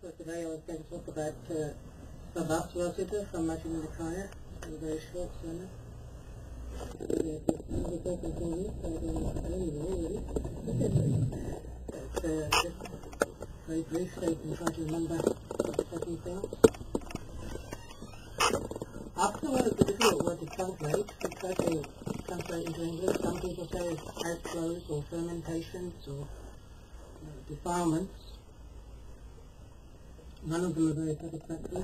So today I was going to talk about Sabhasvasita from Majjhima Nikaya, a very short sermon. Just very brief so you can try to remember certain things. After what is a difficult word to translate, we try to translate into English. Some people say it's outflows or fermentations or defilements. None of them are very satisfactory,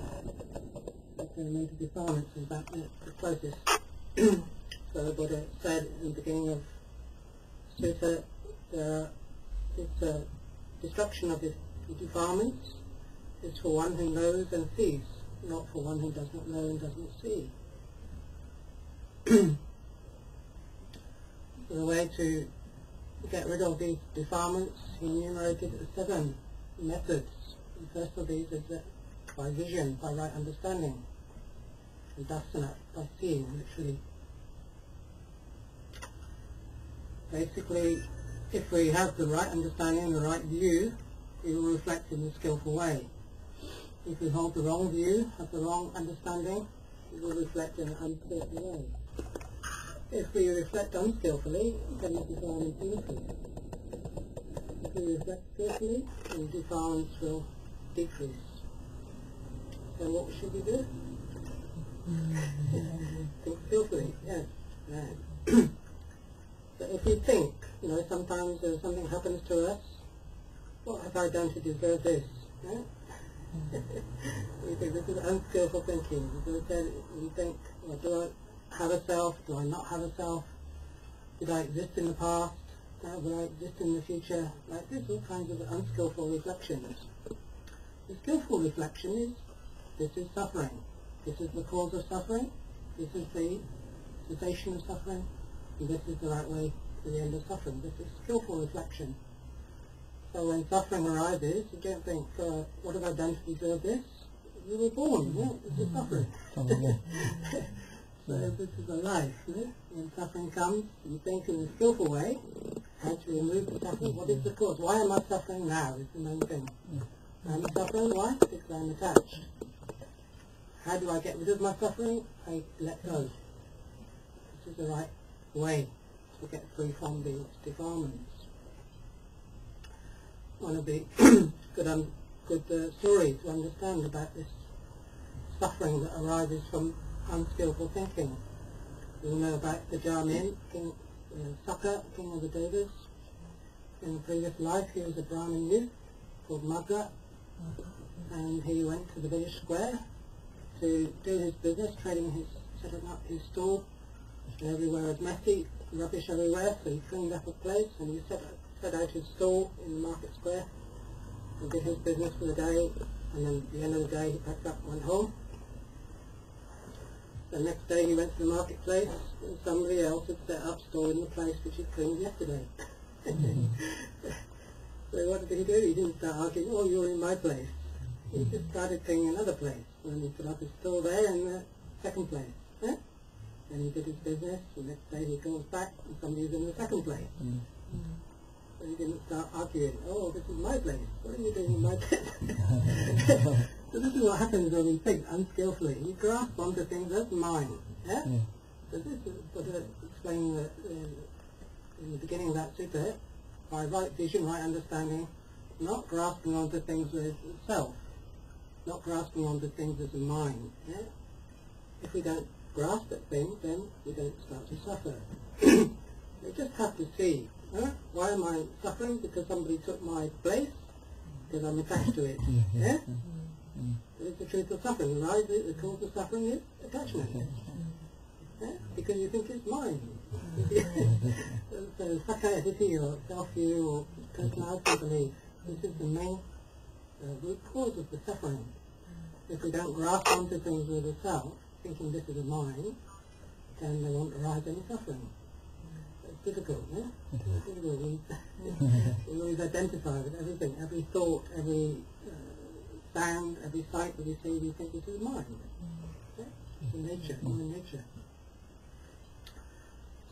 but they're named defilements is about the closest. So the Buddha said in the beginning of Sutta, destruction of the defilements is for one who knows and sees, not for one who does not know and does not see. So the way to get rid of these defilements, he enumerated 7 methods. The first of these is that by vision, by right understanding, and dasana, by seeing, literally. Basically, if we have the right understanding, the right view, it will reflect in a skillful way. If we hold the wrong view, have the wrong understanding, it will reflect in an unskillful way. If we reflect unskillfully, then the defilements increase. If we reflect skillfully, then the defilements will decrease. So what should we do? Think skillfully, yes. Right. So if you think, sometimes something happens to us, what have I done to deserve this? Yeah? You think this is unskillful thinking. You think, well, do I have a self? Do I not have a self? Did I exist in the past? Will I exist in the future? Like this, all kinds of unskillful reflections. The skillful reflection is, this is suffering. This is the cause of suffering. This is the cessation of suffering. And this is the right way to the end of suffering. This is skillful reflection. So when suffering arises, you don't think, what have I done to deserve this? You were born, this is suffering. So this is a life. When suffering comes, you think in a skillful way, how to remove the suffering. What is the cause? Why am I suffering now is the main thing. I'm suffering, why? Because I'm attached. How do I get rid of my suffering? I let go. This is the right way to get free from the defilements. One of the good stories to understand about this suffering that arises from unskillful thinking. You all know about the Jamin, King Saka, king of the Devas. In a previous life he was a Brahmin youth called Mogok, and he went to the village square to do his business, setting up his stall. And everywhere was messy, rubbish everywhere, so he cleaned up a place and he set out his stall in the market square and did his business for the day, and then at the end of the day he packed up and went home. The next day he went to the marketplace and somebody else had set up stall in the place which he cleaned yesterday. So what did he do? He didn't start arguing, oh, you're in my place. He just started cleaning another place, and he put up his stall there in the second place. Yeah? And he did his business. The next day he goes back and somebody's in the second place. So he didn't start arguing, oh, this is my place. What are you doing in my place? So this is what happens when we think unskillfully. You grasp onto things as mine. Yeah? So this is what I explained in the beginning of that sutta. By right vision, right understanding, not grasping onto things as self, not grasping onto things as a mind. Yeah? If we don't grasp at things, then we don't start to suffer. We just have to see, why am I suffering? Because somebody took my place, because I'm attached to it. Yeah? That is the truth of suffering, right? The cause of suffering is attachment. Yeah? Because you think it's mine. So sakaya-ditti or self-view or personality belief, this is the main root cause of the suffering. If we don't grasp onto things with the self, thinking this is a mind, then there won't arise any suffering. It's difficult, yeah? It's difficult. We always identify with everything, every thought, every sound, every sight that we see, we think this is mine. Yeah? It's in nature, human nature.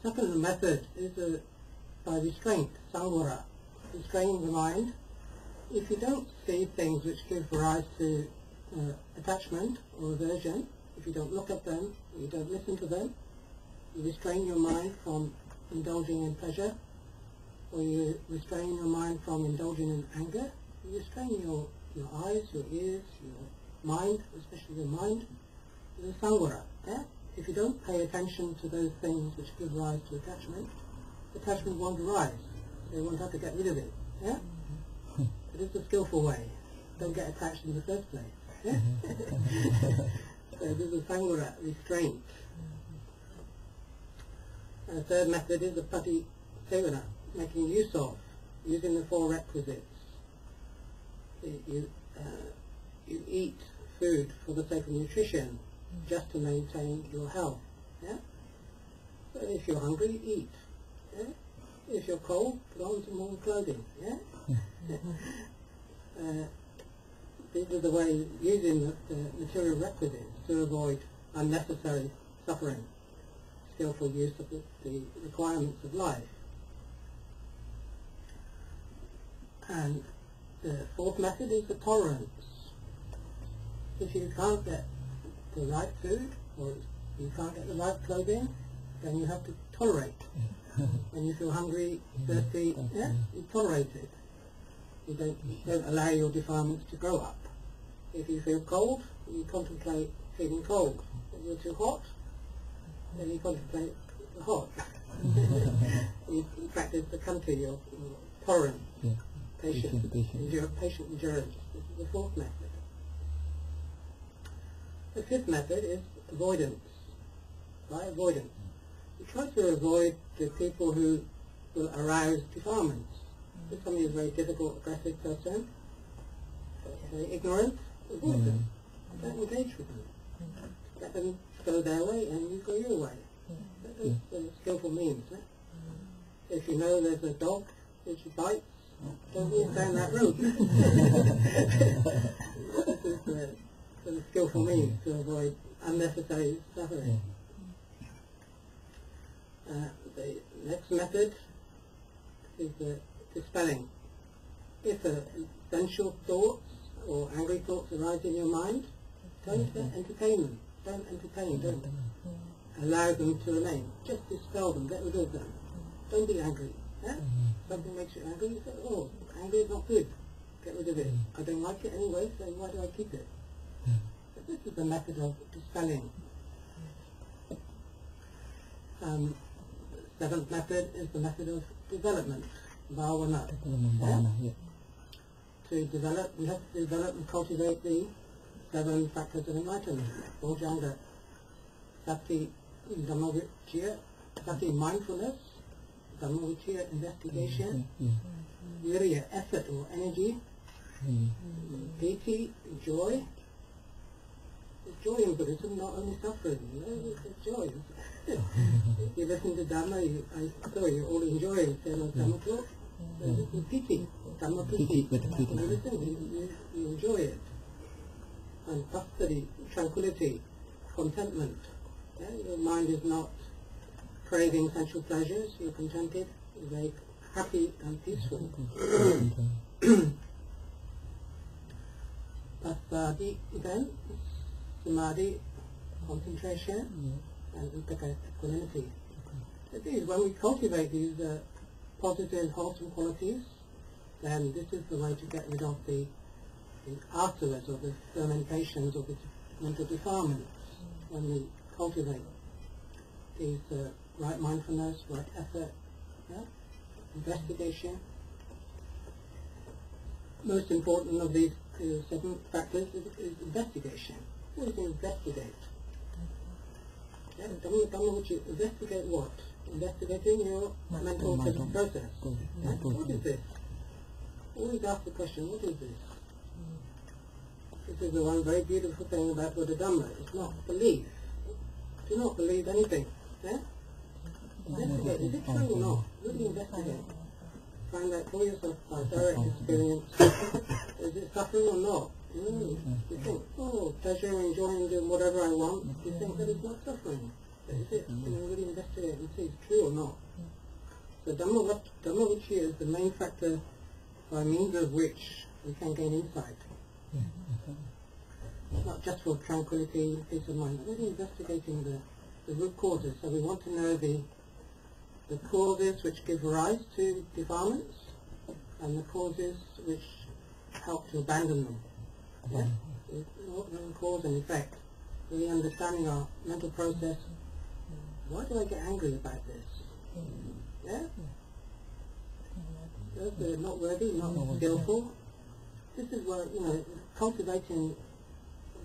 Second method is by restraint, samvara, restraining the mind if you don't see things which give rise to attachment or aversion, if you don't look at them, you don't listen to them, you restrain your mind from indulging in pleasure, or you restrain your mind from indulging in anger, you restrain your eyes, your ears, your mind, especially your mind, is a samvara. Yeah? If you don't pay attention to those things which give rise to attachment won't arise. You won't have to get rid of it. Yeah? It is the skillful way. Don't get attached in the first place. Yeah? So this is samvara, restraint. And the third method is the pati sevana, making use of, using the four requisites. You eat food for the sake of nutrition, just to maintain your health. Yeah? So if you're hungry, eat. Yeah? If you're cold, put on some warm clothing. Yeah? These are the ways using the material requisites to avoid unnecessary suffering. Skillful use of the requirements of life. And the fourth method is the tolerance. If you can't get the right food, or you can't get the right clothing, then you have to tolerate. When you feel hungry, thirsty, yeah, you tolerate it. You don't allow your defilements to grow up. If you feel cold, you contemplate feeling cold. If you're too hot, then you contemplate the hot. You practice the kanti, your tolerance, patient endurance. This is the fourth method. The fifth method is avoidance. By avoidance, you try to avoid the people who will arouse defilements. If somebody is a very difficult, aggressive person, very ignorant, avoid them. Don't engage with them. Let them go their way and you go your way. That is the skillful means. If you know there's a dog which bites, don't walk down that road. This is the skillful means to avoid unnecessary suffering. The next method is the dispelling. If sensual thoughts or angry thoughts arise in your mind, don't entertain them. Don't entertain, don't allow them to remain. Just dispel them, get rid of them. Don't be angry. Yeah? Something makes you angry, you say, oh, angry is not good. Get rid of it. I don't like it anyway, so why do I keep it? But this is the method of dispelling. Seventh method is the method of development, bhavana. To develop, we have to develop and cultivate the 7 factors of enlightenment. Bojanga, sati, Dhamma, sati, mindfulness, Dhamma, investigation, virya, effort or energy, piti, joy. There's joy in Buddhism, not only suffering. There's joy. You listen to Dhamma, you all enjoy it. Dhamma talk. The piti, Dhamma piti. You listen, you enjoy it. And passaddhi, tranquility, contentment. Yeah? Your mind is not craving sensual pleasures, you're contented, you're very happy and peaceful. Passaddhi, then, samadhi, concentration, and upeka, equanimity. When we cultivate these positive, wholesome qualities, then this is the way to get rid of the afterwards, or the fermentations, or the mental defilements. When we cultivate these right mindfulness, right effort, investigation. Most important of these 7 factors is investigation. What is investigate? Dhamma which you investigate what? Investigating your mental process. What is this? Always ask the question, what is this? This is the one very beautiful thing about Buddha Dhamma. It's not belief. Do not believe anything. Yeah? Investigate. Is it true or not? Really investigate. Find out for yourself by direct experience. Is it suffering or not? You think, oh, pleasure, enjoying, doing whatever I want. You think that it's not suffering. But is it? Really investigate and see it's true or not. So Dhamma Vichya is the main factor by means of which we can gain insight. Not just for tranquility, peace of mind, but really investigating the root causes. So we want to know the causes which give rise to defilements and the causes which help to abandon them. Yeah? Cause and effect. Really understanding our mental process. Why do I get angry about this? Yeah? They're not worthy, not skillful. This is where, cultivating,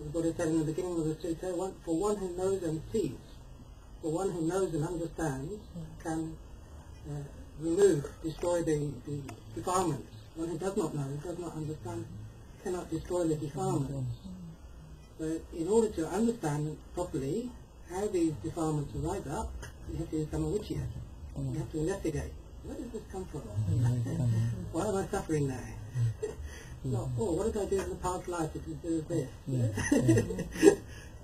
the Buddha said in the beginning of the sutta, for one who knows and sees, for one who knows and understands, can destroy the defilements. One who does not know, does not understand, cannot destroy the defilements. So in order to understand properly how these defilements arise up, you have to use Dhamma. You have to investigate. Where does this come from? Why am I suffering now? Not, what did I do in the past life to deserve this?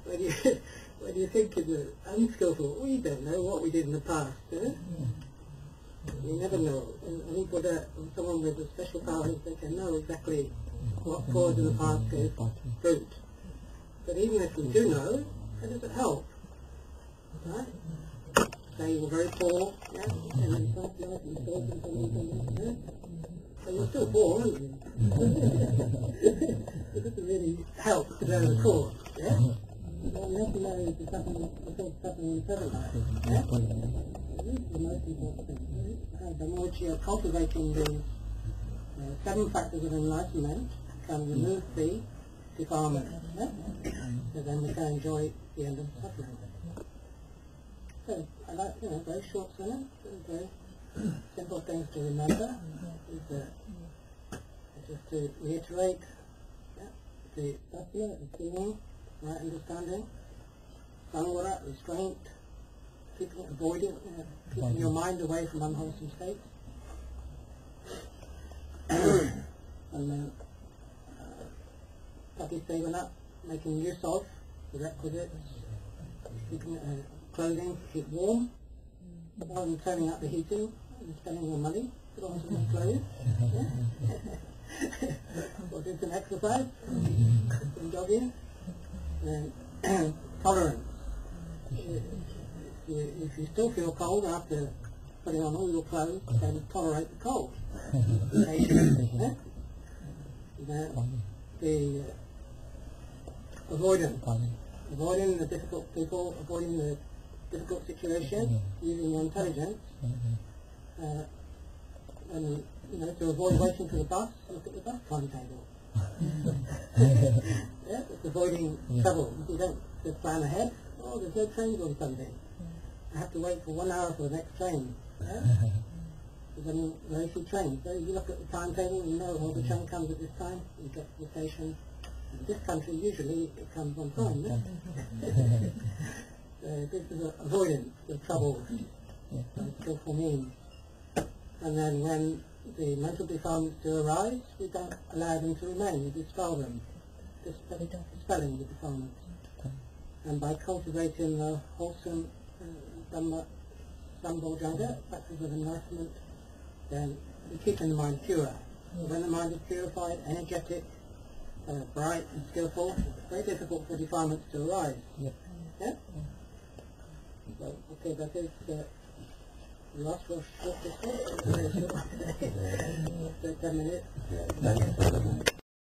When you think it's unskillful, we don't know what we did in the past. We never know. And I think someone with a special power, they can know exactly what cause in the past gave fruit. But even if we do know, how does it help? Right? Say you were very poor, yeah? And then life and so so you're still poor, aren't you? It doesn't really help to know the cause, yeah? You have to know the suffering in the present life, yeah? This is the most important thing. The more which you are cultivating the 7 factors of enlightenment can remove the defilement, yeah? So then we can enjoy the end of suffering. So, I like, very short sentence, very simple things to remember. Just to reiterate, the satya, the feeling, right understanding, samvara, restraint, keeping your mind away from unwholesome states, and patisevana, making use of the requisites, keeping clothing, keep warm, rather than turning up the heating and spending your money, put on some clothes, or do some exercise, some jogging, and tolerance. If you still feel cold after putting on all your clothes, then tolerate the cold. Patience, the avoiding the difficult people, avoiding the difficult situation, using your intelligence, and to avoid waiting for the bus, look at the bus timetable. It's avoiding trouble. If you don't just plan ahead, there's no trains on Sunday. I have to wait for 1 hour for the next train. Then very few trains. So you look at the timetable and you know, the train comes at this time, you get to the station. In this country, usually it comes on time. This is avoidance of trouble, skillful means. And then when the mental defilements do arise, we don't allow them to remain, we dispel them, dispelling the defilements. And by cultivating the wholesome Dhamma, Sambhojjhanga, factors of enlightenment, then we keep the mind pure. So when the mind is purified, energetic, bright and skillful, it's very difficult for defilements to arise. Yeah? So, okay, that is the last for short discourse. 10 minutes.